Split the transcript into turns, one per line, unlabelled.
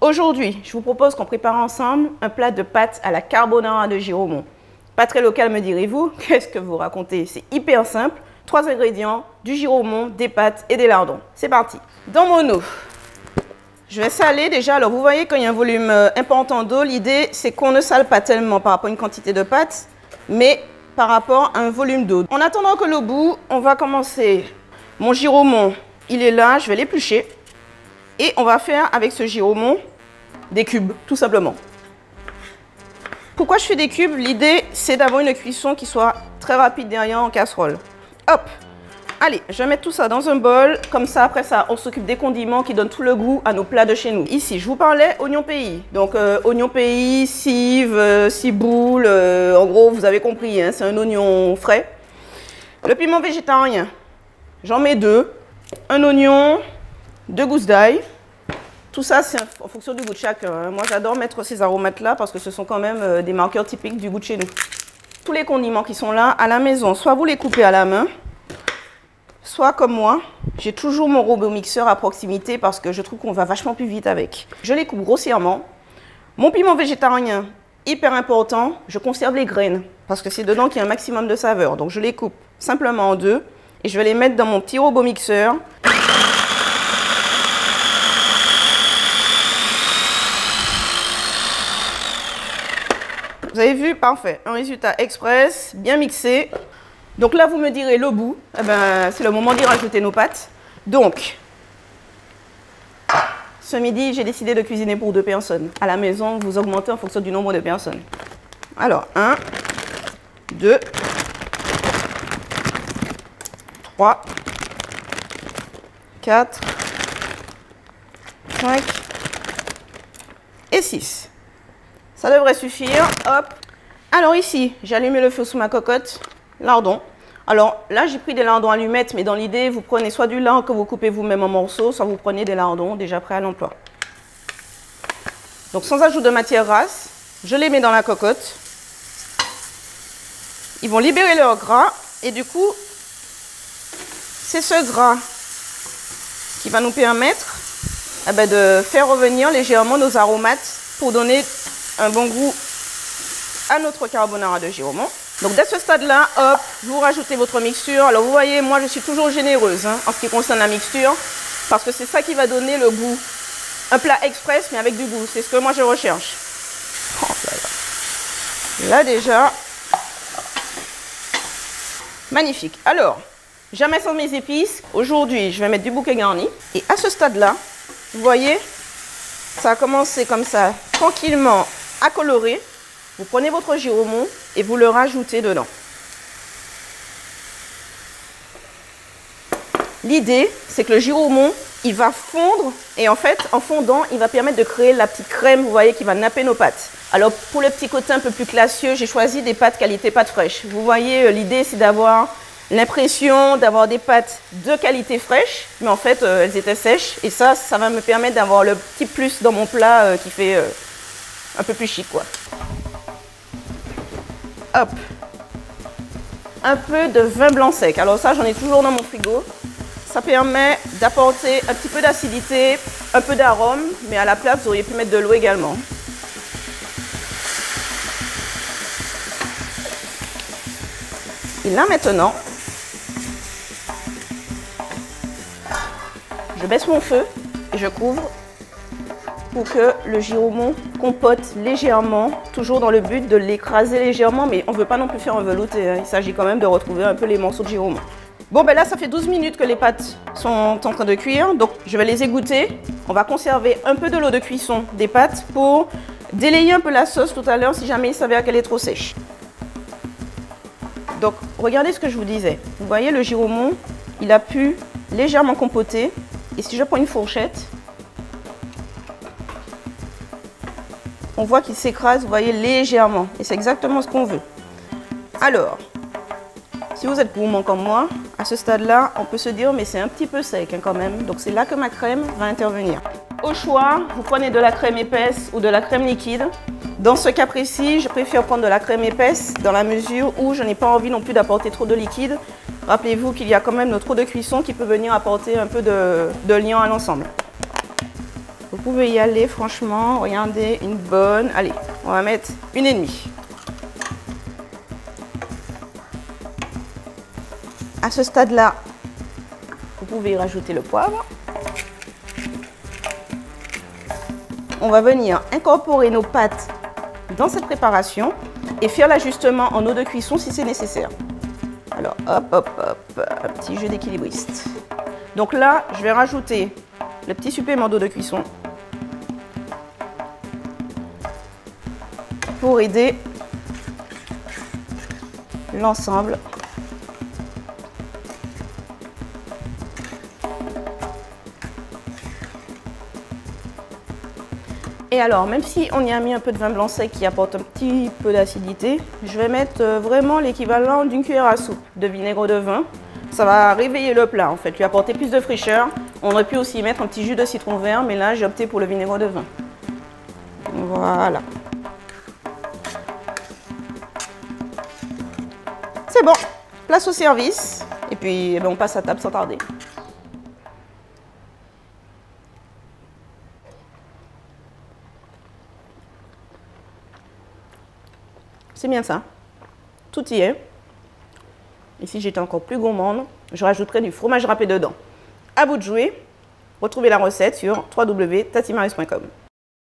Aujourd'hui, je vous propose qu'on prépare ensemble un plat de pâtes à la carbonara de Giraumont. Pas très local, me direz-vous? Qu'est-ce que vous racontez? C'est hyper simple. 3 ingrédients, du Giraumont, des pâtes et des lardons. C'est parti. Dans mon eau, je vais saler déjà. Alors vous voyez, quand il y a un volume important d'eau, l'idée c'est qu'on ne sale pas tellement par rapport à une quantité de pâtes, mais par rapport à un volume d'eau. En attendant que l'eau bout, on va commencer. Mon Giraumont, il est là, je vais l'éplucher. Et on va faire avec ce Giraumont des cubes, tout simplement. Pourquoi je fais des cubes? L'idée, c'est d'avoir une cuisson qui soit très rapide derrière en casserole. Hop! Allez, je vais mettre tout ça dans un bol. Comme ça, après ça, on s'occupe des condiments qui donnent tout le goût à nos plats de chez nous. Ici, je vous parlais oignon pays. Donc, oignon pays, cive, ciboule. En gros, vous avez compris, hein, c'est un oignon frais. Le piment végétarien, j'en mets 2. Un oignon, 2 gousses d'ail. Tout ça, c'est en fonction du goût de chacun. Moi, j'adore mettre ces aromates-là parce que ce sont quand même des marqueurs typiques du goût de chez nous. Tous les condiments qui sont là à la maison, soit vous les coupez à la main, soit comme moi, j'ai toujours mon robot mixeur à proximité parce que je trouve qu'on va vachement plus vite avec. Je les coupe grossièrement. Mon piment végétarien, hyper important, je conserve les graines parce que c'est dedans qu'il y a un maximum de saveur. Donc, je les coupe simplement en 2 et je vais les mettre dans mon petit robot mixeur. Vous avez vu? Parfait. Un résultat express, bien mixé. Donc là, vous me direz le bout. Eh ben, c'est le moment d'y rajouter nos pâtes. Donc, ce midi, j'ai décidé de cuisiner pour 2 personnes. À la maison, vous augmentez en fonction du nombre de personnes. Alors, 1, 2, 3, 4, 5 et 6. Ça devrait suffire. Hop. Alors ici, j'ai allumé le feu sous ma cocotte. Lardons. Alors là, j'ai pris des lardons allumettes, mais dans l'idée, vous prenez soit du lard que vous coupez vous-même en morceaux, soit vous prenez des lardons déjà prêts à l'emploi. Donc sans ajout de matière grasse, je les mets dans la cocotte. Ils vont libérer leur gras et du coup, c'est ce gras qui va nous permettre de faire revenir légèrement nos aromates pour donner un bon goût à notre carbonara de Giraumont. Donc dès ce stade-là, hop, vous rajoutez votre mixture. Alors vous voyez, moi je suis toujours généreuse en ce qui concerne la mixture, parce que c'est ça qui va donner le goût. Un plat express mais avec du goût, c'est ce que moi je recherche. Oh là déjà, magnifique. Alors, jamais sans mes épices. Aujourd'hui, je vais mettre du bouquet garni. Et à ce stade-là, vous voyez, ça a commencé comme ça, tranquillement à colorer. Vous prenez votre Giraumont et vous le rajoutez dedans. L'idée, c'est que le Giraumont, il va fondre et en fait, en fondant, il va permettre de créer la petite crème, vous voyez, qui va napper nos pâtes. Alors, pour le petit côté un peu plus classieux, j'ai choisi des pâtes qualité pâte fraîche. Vous voyez, l'idée, c'est d'avoir l'impression d'avoir des pâtes de qualité fraîche, mais en fait, elles étaient sèches. Et ça va me permettre d'avoir le petit plus dans mon plat qui fait un peu plus chic, quoi. Hop, un peu de vin blanc sec. Alors ça, j'en ai toujours dans mon frigo. Ça permet d'apporter un petit peu d'acidité, un peu d'arôme, mais à la place, vous auriez pu mettre de l'eau également. Et là maintenant, je baisse mon feu et je couvre pour que le Giraumont compote légèrement, toujours dans le but de l'écraser légèrement, mais on ne veut pas non plus faire un velouté, hein. Il s'agit quand même de retrouver un peu les morceaux de Giraumont. Bon, ben là, ça fait 12 minutes que les pâtes sont en train de cuire, donc je vais les égoutter. On va conserver un peu de l'eau de cuisson des pâtes pour délayer un peu la sauce tout à l'heure si jamais il s'avère qu'elle est trop sèche. Donc, regardez ce que je vous disais. Vous voyez, le Giraumont, il a pu légèrement compoter. Et si je prends une fourchette, on voit qu'il s'écrase, vous voyez, légèrement. Et c'est exactement ce qu'on veut. Alors, si vous êtes gourmand comme moi, à ce stade-là, on peut se dire, mais c'est un petit peu sec quand même. Donc, c'est là que ma crème va intervenir. Au choix, vous prenez de la crème épaisse ou de la crème liquide. Dans ce cas précis, je préfère prendre de la crème épaisse dans la mesure où je n'ai pas envie non plus d'apporter trop de liquide. Rappelez-vous qu'il y a quand même notre eau de cuisson qui peut venir apporter un peu de liant à l'ensemble. Vous pouvez y aller, franchement. Regardez, une bonne. Allez, on va mettre 1,5. À ce stade-là, vous pouvez y rajouter le poivre. On va venir incorporer nos pâtes dans cette préparation et faire l'ajustement en eau de cuisson si c'est nécessaire. Alors, hop, hop, hop, un petit jeu d'équilibriste. Donc là, je vais rajouter le petit supplément d'eau de cuisson pour aider l'ensemble. Et alors, même si on y a mis un peu de vin blanc sec qui apporte un petit peu d'acidité, je vais mettre vraiment l'équivalent d'une cuillère à soupe de vinaigre de vin. Ça va réveiller le plat en fait, lui apporter plus de fraîcheur. On aurait pu aussi mettre un petit jus de citron vert, mais là j'ai opté pour le vinaigre de vin. Voilà. C'est bon, place au service. Et puis on passe à table sans tarder. C'est bien ça. Tout y est. Et si j'étais encore plus gourmande, je rajouterais du fromage râpé dedans. À vous de jouer. Retrouvez la recette sur www.tatimarius.com.